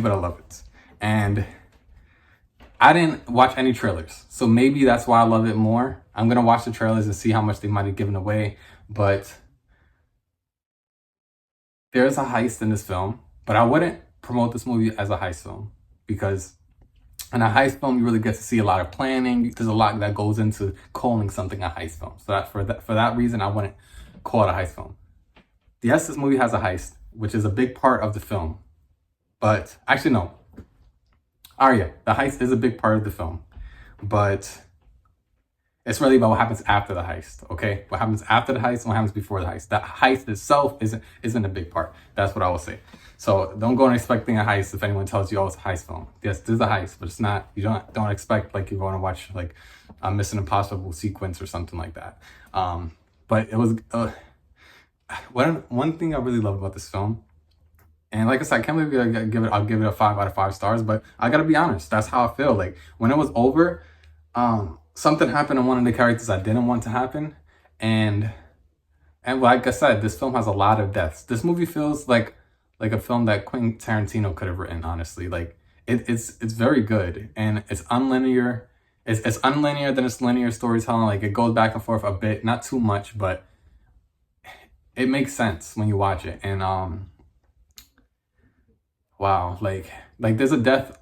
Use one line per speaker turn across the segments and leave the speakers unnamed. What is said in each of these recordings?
but I love it. And I didn't watch any trailers, so maybe that's why I love it more. I'm gonna watch the trailers and see how much they might have given away, but there's a heist in this film, but I wouldn't promote this movie as a heist film because in a heist film, you really get to see a lot of planning. There's a lot that goes into calling something a heist film. So for that reason, I wouldn't call it a heist film. Yes, this movie has a heist, which is a big part of the film. But actually, no. The heist is a big part of the film. But it's really about what happens after the heist, okay? What happens after the heist and what happens before the heist. The heist itself isn't a big part. That's what I will say. So don't go and expecting a heist if anyone tells you, oh, it's a heist film. Yes, there's a heist, but it's not, you don't expect like you're going to watch like a Mission Impossible sequence or something like that. But it was, one thing I really love about this film, and like I said, I can't believe I'll give it a 5 out of 5 stars, but I gotta be honest, that's how I feel. Like when it was over, something happened to one of the characters I didn't want to happen. And like I said, this film has a lot of deaths. This movie feels like a film that Quentin Tarantino could have written, honestly. Like it's very good, and it's unlinear. It's unlinear than it's linear storytelling. Like it goes back and forth a bit, not too much, but it makes sense when you watch it. And wow, like there's a death.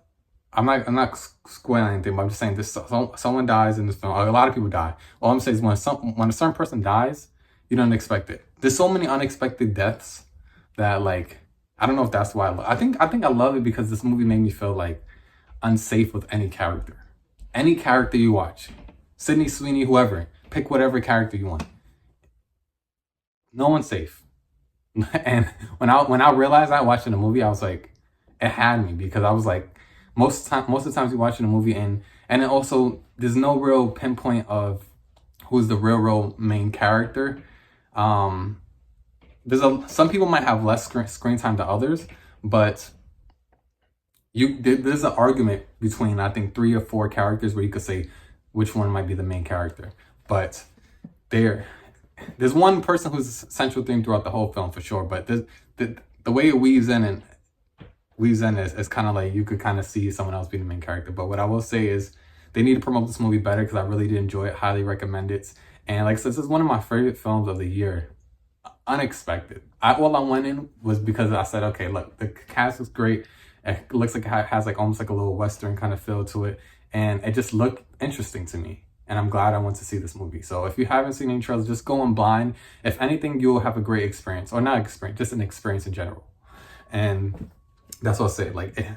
I'm not spoiling anything, but I'm just saying this. Someone dies in this film. A lot of people die. All I'm saying is when a certain person dies, you don't expect it. There's so many unexpected deaths that like. I don't know if that's why I love it. I think I love it because this movie made me feel like unsafe with any character. Any character you watch. Sydney, Sweeney, whoever. Pick whatever character you want. No one's safe. And when I realized I watched in a movie, I was like, it had me, because I was like, most of the times you watch in a movie and then also there's no real pinpoint of who's the real main character. Some people might have less screen time than others, but there's an argument between, I think, 3 or 4 characters where you could say which one might be the main character. But there's one person who's a central theme throughout the whole film for sure. But the way it weaves in is kind of like you could kind of see someone else being the main character. But what I will say is they need to promote this movie better, because I really did enjoy it. Highly recommend it. And like I said, this is one of my favorite films of the year. Unexpected. All I went in was because I said, okay, look, the cast is great. It looks like it has like almost like a little Western kind of feel to it. And it just looked interesting to me. And I'm glad I went to see this movie. So if you haven't seen any trailers, just go in blind. If anything, you'll have a great experience. Or not experience, just an experience in general. And that's what I'll say. Like,